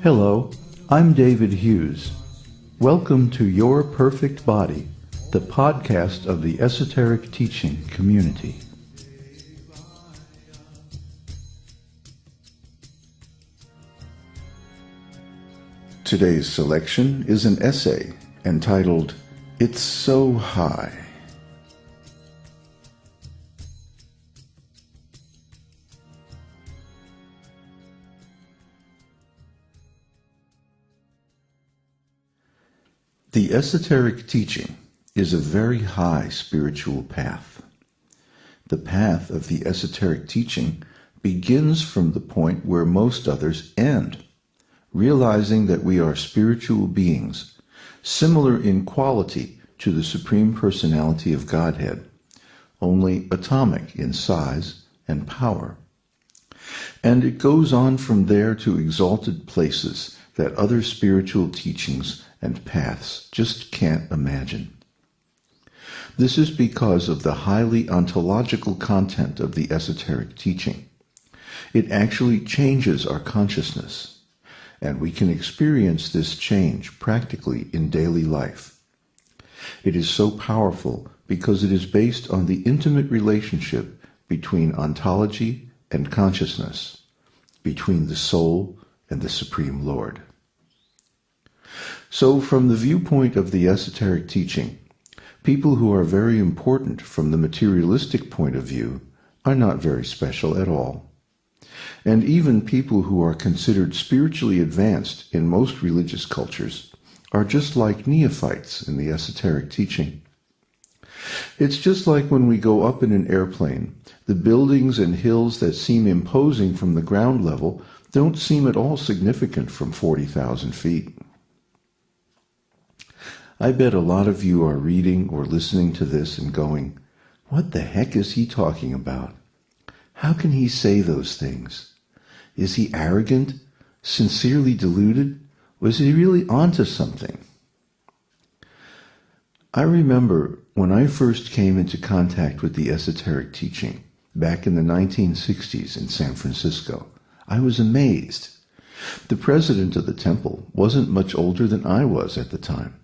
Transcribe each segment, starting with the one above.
Hello, I'm David Hughes. Welcome to Your Perfect Body, the podcast of the Esoteric Teaching community. Today's selection is an essay entitled, "It's So High." The esoteric teaching is a very high spiritual path. The path of the esoteric teaching begins from the point where most others end, realizing that we are spiritual beings, similar in quality to the Supreme Personality of Godhead, only atomic in size and power. And it goes on from there to exalted places that other spiritual teachings and paths just can't imagine. This is because of the highly ontological content of the esoteric teaching. It actually changes our consciousness, and we can experience this change practically in daily life. It is so powerful because it is based on the intimate relationship between ontology and consciousness, between the soul and the Supreme Lord. So from the viewpoint of the esoteric teaching, people who are very important from the materialistic point of view are not very special at all. And even people who are considered spiritually advanced in most religious cultures are just like neophytes in the esoteric teaching. It's just like when we go up in an airplane, the buildings and hills that seem imposing from the ground level don't seem at all significant from 40,000 feet. I bet a lot of you are reading or listening to this and going, "What the heck is he talking about? How can he say those things? Is he arrogant, sincerely deluded? Was he really onto something?" I remember when I first came into contact with the esoteric teaching back in the 1960s in San Francisco, I was amazed. The president of the temple wasn't much older than I was at the time.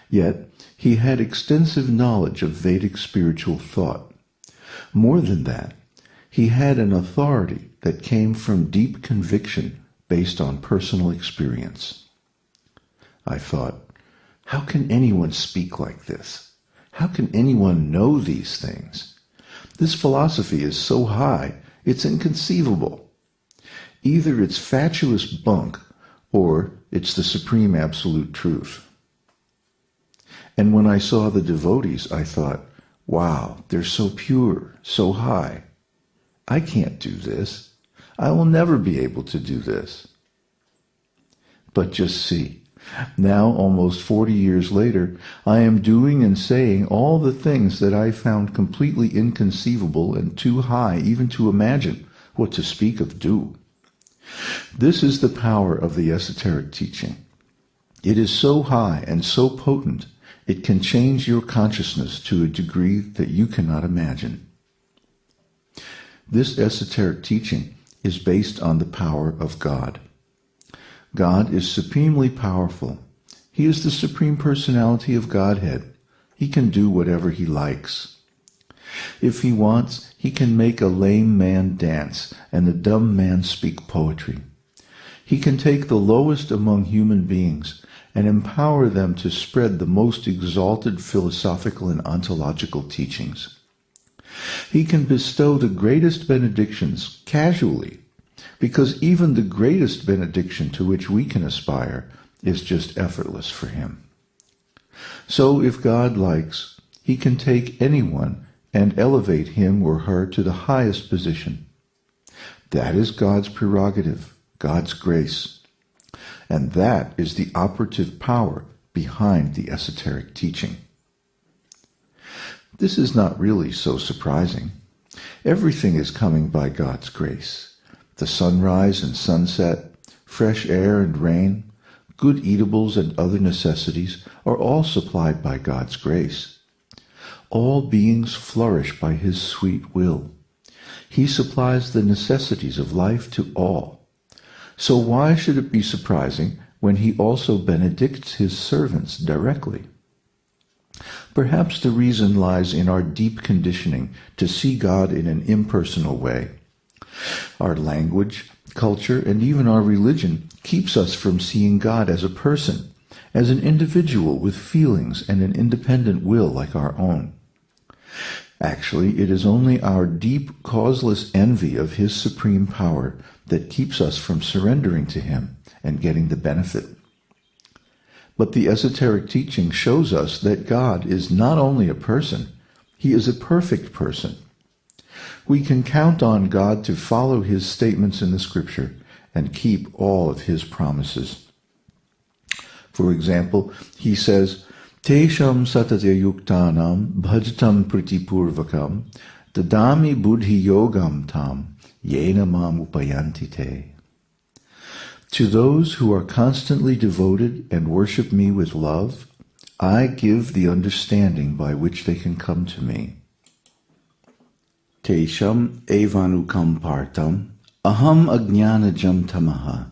Yet, he had extensive knowledge of Vedic spiritual thought. More than that, he had an authority that came from deep conviction based on personal experience. I thought, how can anyone speak like this? How can anyone know these things? This philosophy is so high, it's inconceivable. Either it's fatuous bunk, or it's the supreme absolute truth. And when I saw the devotees, I thought, wow, they're so pure, so high. I can't do this. I will never be able to do this. But just see, now almost 40 years later, I am doing and saying all the things that I found completely inconceivable and too high even to imagine, what to speak of do. This is the power of the esoteric teaching. It is so high and so potent, it can change your consciousness to a degree that you cannot imagine. This esoteric teaching is based on the power of God. God is supremely powerful. He is the Supreme Personality of Godhead. He can do whatever he likes. If he wants, he can make a lame man dance and a dumb man speak poetry. He can take the lowest among human beings and empower them to spread the most exalted philosophical and ontological teachings. He can bestow the greatest benedictions casually, because even the greatest benediction to which we can aspire is just effortless for him. So if God likes, he can take anyone and elevate him or her to the highest position. That is God's prerogative, God's grace. And that is the operative power behind the esoteric teaching. This is not really so surprising. Everything is coming by God's grace. The sunrise and sunset, fresh air and rain, good eatables and other necessities are all supplied by God's grace. All beings flourish by his sweet will. He supplies the necessities of life to all. So why should it be surprising when he also benedicts his servants directly? Perhaps the reason lies in our deep conditioning to see God in an impersonal way. Our language, culture, and even our religion keeps us from seeing God as a person, as an individual with feelings and an independent will like our own. Actually, it is only our deep, causeless envy of his supreme power that keeps us from surrendering to him and getting the benefit. But the esoteric teaching shows us that God is not only a person, he is a perfect person. We can count on God to follow his statements in the scripture and keep all of his promises. For example, he says, Tesham satatya yuktanam bhajtam pritipurvakam dadami buddhi yogam tam yena mam upayanti te. To those who are constantly devoted and worship me with love, I give the understanding by which they can come to me. Tesham evanukam partam aham ajnanajam tamaha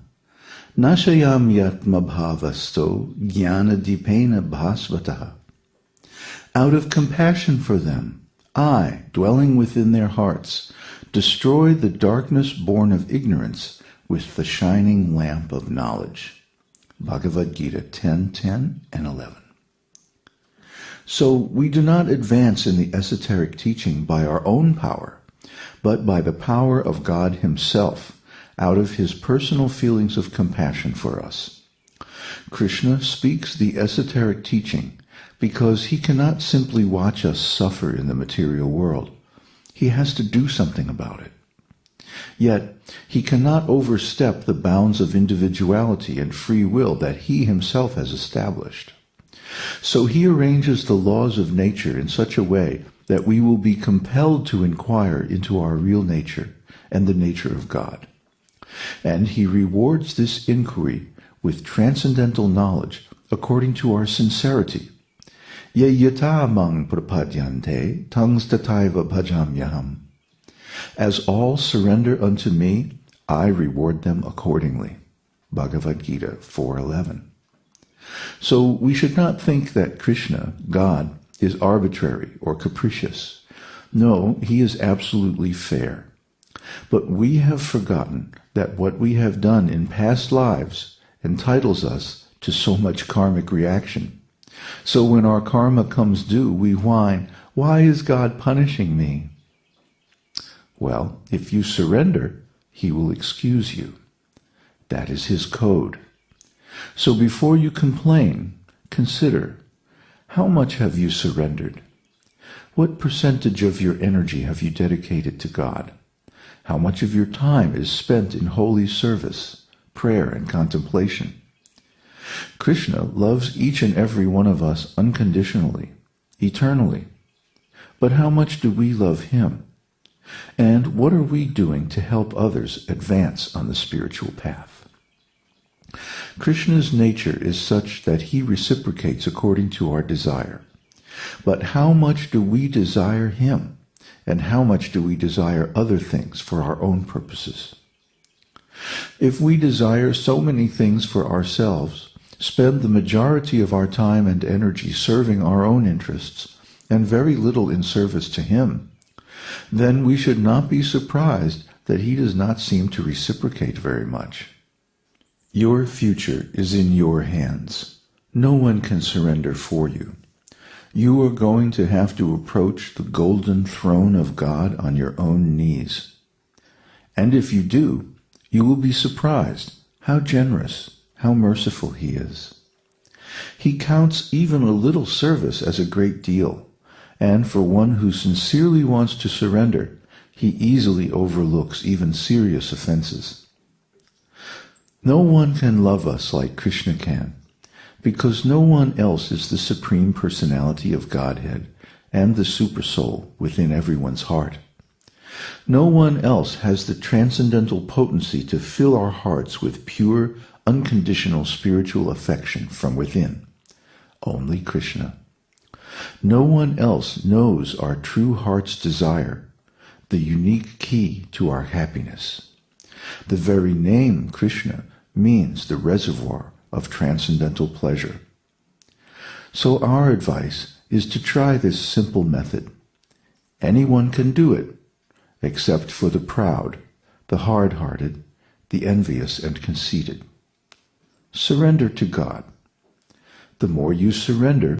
nashayam yatma bhavasto jnana dipena bhasvataha. Out of compassion for them, I, dwelling within their hearts, destroy the darkness born of ignorance with the shining lamp of knowledge. Bhagavad Gita 10:10 and 11. So we do not advance in the esoteric teaching by our own power, but by the power of God himself, out of his personal feelings of compassion for us. Krishna speaks the esoteric teaching because he cannot simply watch us suffer in the material world. He has to do something about it. Yet, he cannot overstep the bounds of individuality and free will that he himself has established. So he arranges the laws of nature in such a way that we will be compelled to inquire into our real nature and the nature of God. And he rewards this inquiry with transcendental knowledge according to our sincerity. Ye yata mang prapadyante tangs tataiva bhajamyaham. As all surrender unto me, I reward them accordingly. Bhagavad Gita 4:11. So we should not think that Krishna, God, is arbitrary or capricious. No, he is absolutely fair. But we have forgotten that what we have done in past lives entitles us to so much karmic reaction. So when our karma comes due, we whine, "Why is God punishing me?" Well, if you surrender, he will excuse you. That is his code. So before you complain, consider, how much have you surrendered? What percentage of your energy have you dedicated to God? How much of your time is spent in holy service, prayer, and contemplation? Krishna loves each and every one of us unconditionally, eternally. But how much do we love him? And what are we doing to help others advance on the spiritual path? Krishna's nature is such that he reciprocates according to our desire. But how much do we desire him? And how much do we desire other things for our own purposes? If we desire so many things for ourselves, spend the majority of our time and energy serving our own interests, and very little in service to him, then we should not be surprised that he does not seem to reciprocate very much. Your future is in your hands. No one can surrender for you. You are going to have to approach the golden throne of God on your own knees. And if you do, you will be surprised how generous, how merciful he is. He counts even a little service as a great deal, and for one who sincerely wants to surrender, he easily overlooks even serious offenses. No one can love us like Krishna can, because no one else is the Supreme Personality of Godhead and the Supersoul within everyone's heart. No one else has the transcendental potency to fill our hearts with pure, unconditional spiritual affection from within. Only Krishna. No one else knows our true heart's desire, the unique key to our happiness. The very name Krishna means the reservoir of transcendental pleasure. So our advice is to try this simple method. Anyone can do it, except for the proud, the hard-hearted, the envious and conceited. Surrender to God. The more you surrender,